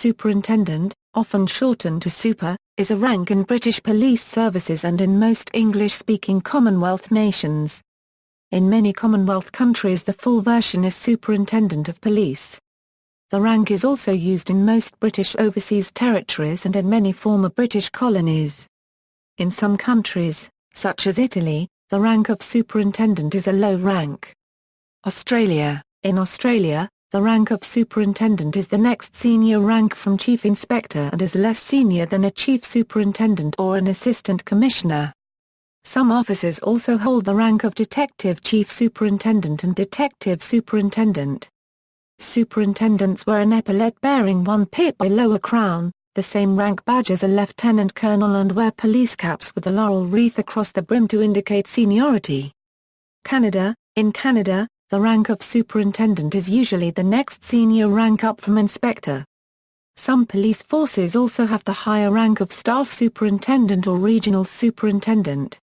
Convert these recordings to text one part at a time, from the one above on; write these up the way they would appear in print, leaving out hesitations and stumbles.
Superintendent, often shortened to Super, is a rank in British police services and in most English-speaking Commonwealth nations. In many Commonwealth countries the full version is Superintendent of Police. The rank is also used in most British overseas territories and in many former British colonies. In some countries, such as Italy, the rank of Superintendent is a low rank. Australia. In Australia, the rank of Superintendent is the next senior rank from Chief Inspector and is less senior than a Chief Superintendent or an Assistant Commissioner. Some officers also hold the rank of Detective Chief Superintendent and Detective Superintendent. Superintendents wear an epaulet bearing one pip below a crown, the same rank badge as a lieutenant colonel, and wear police caps with a laurel wreath across the brim to indicate seniority. Canada. In Canada, the rank of Superintendent is usually the next senior rank up from Inspector. Some police forces also have the higher rank of Staff Superintendent or Regional Superintendent.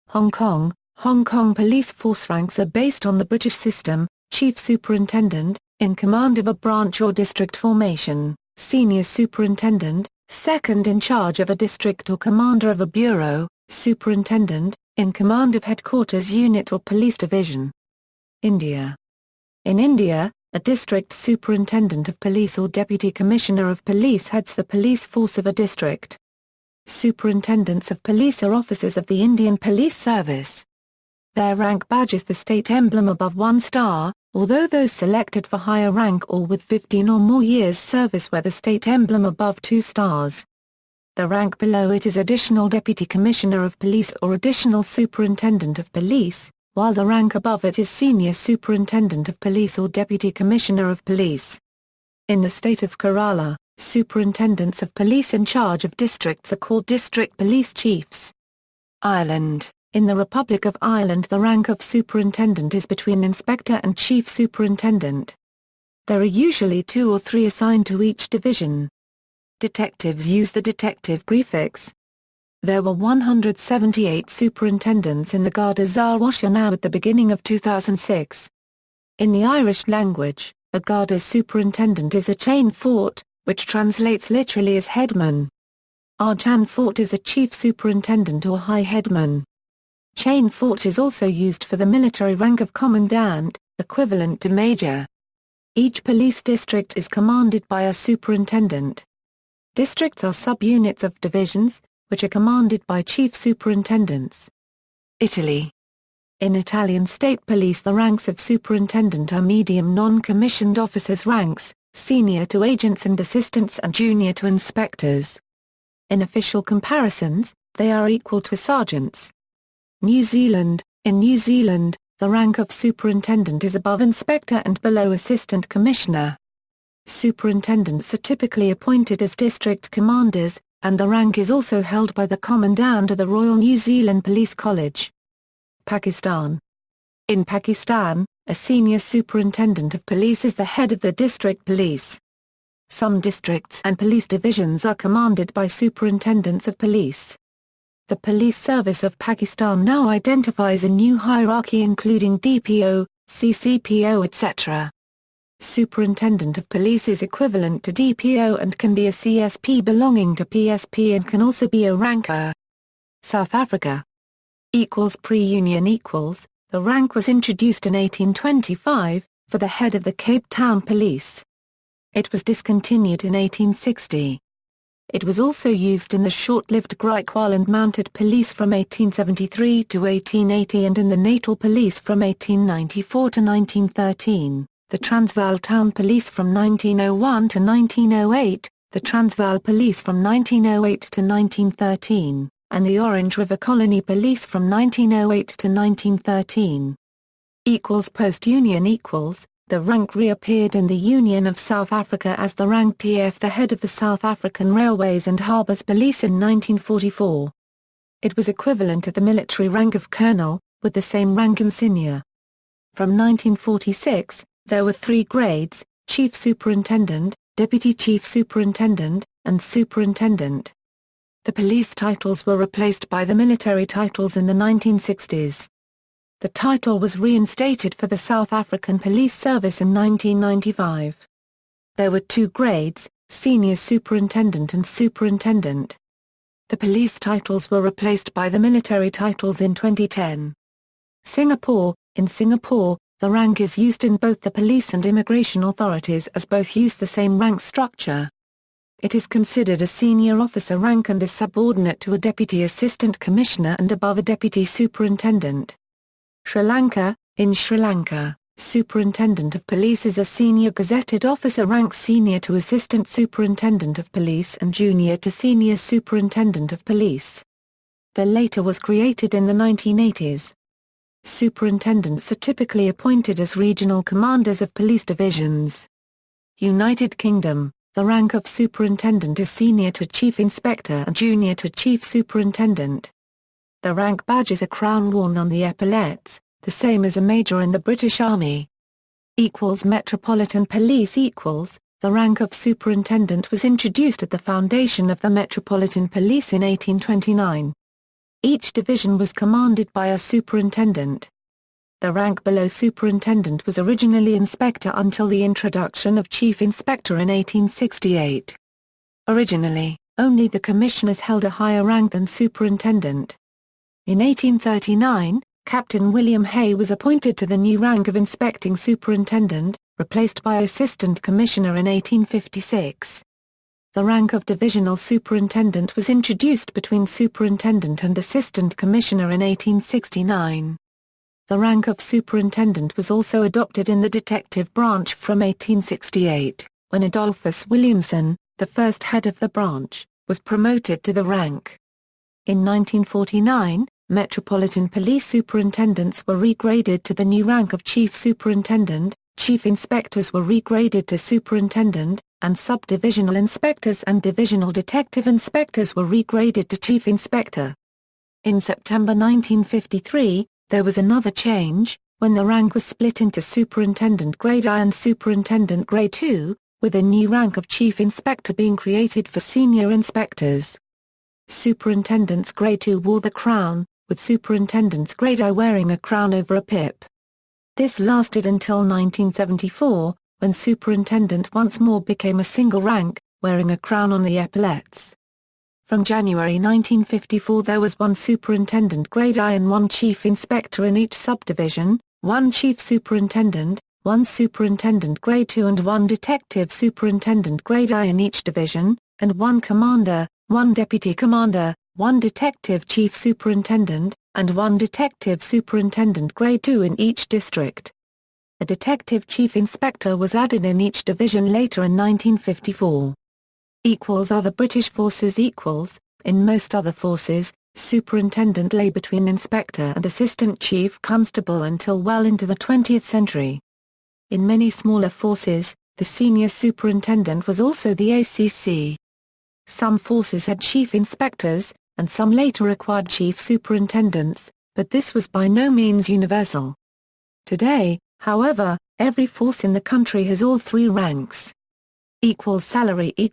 Hong Kong. Hong Kong police force ranks are based on the British system: Chief Superintendent, in command of a branch or district formation; Senior Superintendent, second in charge of a district or commander of a bureau; Superintendent, in command of headquarters unit or police division. India. In India, a district superintendent of police or deputy commissioner of police heads the police force of a district. Superintendents of police are officers of the Indian Police Service. Their rank badge is the state emblem above 1 star, although those selected for higher rank or with 15 or more years service wear the state emblem above 2 stars. The rank below it is Additional Deputy Commissioner of Police or Additional Superintendent of Police, while the rank above it is Senior Superintendent of Police or Deputy Commissioner of Police. In the state of Kerala, superintendents of police in charge of districts are called District Police Chiefs. Ireland. In the Republic of Ireland the rank of superintendent is between Inspector and Chief Superintendent. There are usually 2 or 3 assigned to each division. Detectives use the detective prefix. There were 178 superintendents in the Garda Síochána at the beginning of 2006. In the Irish language, a Garda superintendent is a chain fort, which translates literally as headman. Archan fort is a chief superintendent or high headman. Chain fort is also used for the military rank of commandant, equivalent to major. Each police district is commanded by a superintendent. Districts are subunits of divisions, which are commanded by chief superintendents. Italy. In Italian state police the ranks of superintendent are medium non-commissioned officers ranks, senior to agents and assistants and junior to inspectors. In official comparisons, they are equal to sergeants. New Zealand. In New Zealand, the rank of superintendent is above inspector and below assistant commissioner. Superintendents are typically appointed as district commanders, and the rank is also held by the Commandant of the Royal New Zealand Police College. Pakistan. In Pakistan, a senior superintendent of police is the head of the district police. Some districts and police divisions are commanded by superintendents of police. The police service of Pakistan now identifies a new hierarchy including DPO, CCPO etc. Superintendent of Police is equivalent to DPO and can be a CSP belonging to PSP and can also be a ranker. South Africa. Pre-Union equals, the rank was introduced in 1825, for the head of the Cape Town Police. It was discontinued in 1860. It was also used in the short-lived Griquas and Mounted Police from 1873 to 1880 and in the Natal Police from 1894 to 1913. The Transvaal Town Police from 1901 to 1908, the Transvaal Police from 1908 to 1913, and the Orange River Colony Police from 1908 to 1913. Post-Union equals, the rank reappeared in the Union of South Africa as the rank PF, the head of the South African Railways and Harbours Police in 1944. It was equivalent to the military rank of colonel, with the same rank insignia. From 1946, there were 3 grades: Chief Superintendent, Deputy Chief Superintendent, and Superintendent. The police titles were replaced by the military titles in the 1960s. The title was reinstated for the South African Police Service in 1995. There were 2 grades, Senior Superintendent and Superintendent. The police titles were replaced by the military titles in 2010. Singapore. In Singapore, the rank is used in both the police and immigration authorities as both use the same rank structure. It is considered a senior officer rank and is subordinate to a deputy assistant commissioner and above a deputy superintendent. Sri Lanka. In Sri Lanka, Superintendent of Police is a senior gazetted officer rank senior to Assistant Superintendent of Police and junior to Senior Superintendent of Police. The latter was created in the 1980s. Superintendents are typically appointed as regional commanders of police divisions. United Kingdom, the rank of superintendent is senior to chief inspector and junior to chief superintendent. The rank badge is a crown worn on the epaulettes, the same as a major in the British Army. Metropolitan Police equals, the rank of superintendent was introduced at the foundation of the Metropolitan Police in 1829. Each division was commanded by a superintendent. The rank below superintendent was originally inspector until the introduction of chief inspector in 1868. Originally, only the commissioners held a higher rank than superintendent. In 1839, Captain William Hay was appointed to the new rank of inspecting superintendent, replaced by assistant commissioner in 1856. The rank of divisional superintendent was introduced between superintendent and assistant commissioner in 1869. The rank of superintendent was also adopted in the detective branch from 1868, when Adolphus Williamson, the first head of the branch, was promoted to the rank. In 1949, Metropolitan Police superintendents were regraded to the new rank of chief superintendent, chief inspectors were regraded to superintendent, and sub-divisional inspectors and divisional detective inspectors were regraded to chief inspector. In September 1953, there was another change, when the rank was split into Superintendent Grade I and Superintendent Grade II, with a new rank of Chief Inspector being created for senior inspectors. Superintendents Grade II wore the crown, with Superintendents Grade I wearing a crown over a pip. This lasted until 1974, when Superintendent once more became a single rank, wearing a crown on the epaulettes. From January 1954 there was one Superintendent Grade I and one Chief Inspector in each subdivision, one Chief Superintendent, one Superintendent Grade II and one Detective Superintendent Grade I in each division, and one Commander, one Deputy Commander, one Detective Chief Superintendent, and one Detective Superintendent Grade II in each district. A Detective Chief Inspector was added in each division later in 1954. Other British forces in most other forces, superintendent lay between inspector and assistant chief constable until well into the 20th century. In many smaller forces, the senior superintendent was also the ACC. Some forces had chief inspectors, and some later acquired chief superintendents, but this was by no means universal. Today, however, every force in the country has all three ranks. Salary A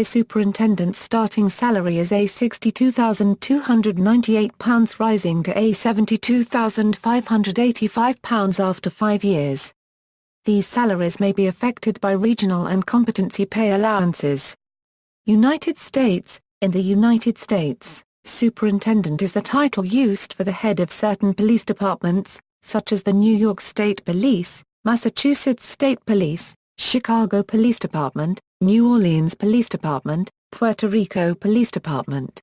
superintendent's starting salary is £62,298 rising to £72,585 after 5 years. These salaries may be affected by regional and competency pay allowances. United States. In the United States, superintendent is the title used for the head of certain police departments, such as the New York State Police, Massachusetts State Police, Chicago Police Department, New Orleans Police Department, Puerto Rico Police Department.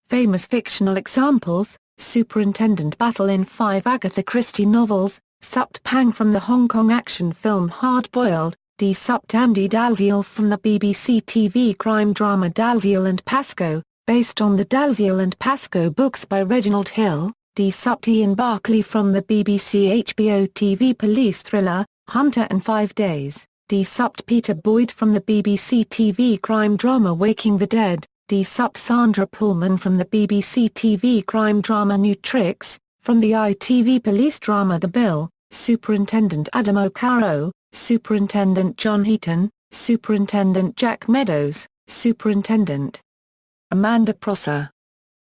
Famous fictional examples: Superintendent Battle in 5 Agatha Christie novels, Supt Pang from the Hong Kong action film Hard Boiled, D. Supt Andy Dalziel from the BBC TV crime drama Dalziel and Pascoe, based on the Dalziel and Pascoe books by Reginald Hill, D. Supt Ian Barclay from the BBC HBO TV police thriller, Hunter and 5 Days, D. Supt Peter Boyd from the BBC TV crime drama Waking the Dead, D. Supt Sandra Pullman from the BBC TV crime drama New Tricks, from the ITV police drama The Bill, Superintendent Adam O'Carroll, Superintendent John Heaton, Superintendent Jack Meadows, Superintendent Amanda Prosser.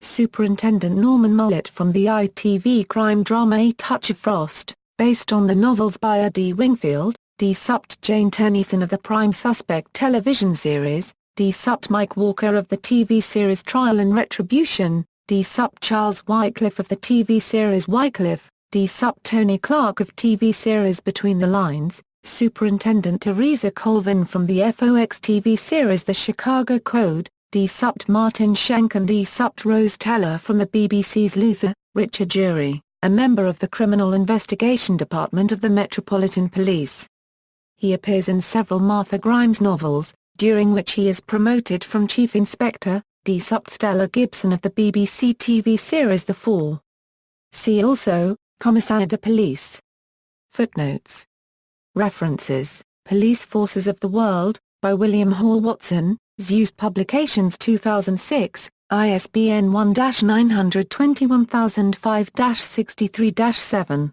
Superintendent Norman Mullett from the ITV crime drama A Touch of Frost, based on the novels by R. D. Wingfield, D. Supt Jane Tennyson of the Prime Suspect television series, D. Supt Mike Walker of the TV series Trial and Retribution, D. Supt Charles Wycliffe of the TV series Wycliffe, D. Supt Tony Clark of TV series Between the Lines, Superintendent Teresa Colvin from the FOX TV series The Chicago Code, D. Supt Martin Shank and D. Supt Rose Teller from the BBC's Luther. Richard Jury, a member of the Criminal Investigation Department of the Metropolitan Police. He appears in several Martha Grimes novels, during which he is promoted from Chief Inspector. D. Supt Stella Gibson of the BBC TV series The Fall. See also, Commissaire de Police. Footnotes. References, Police Forces of the World, by William Hall Watson, Zeus Publications 2006, ISBN 1-921005-63-7.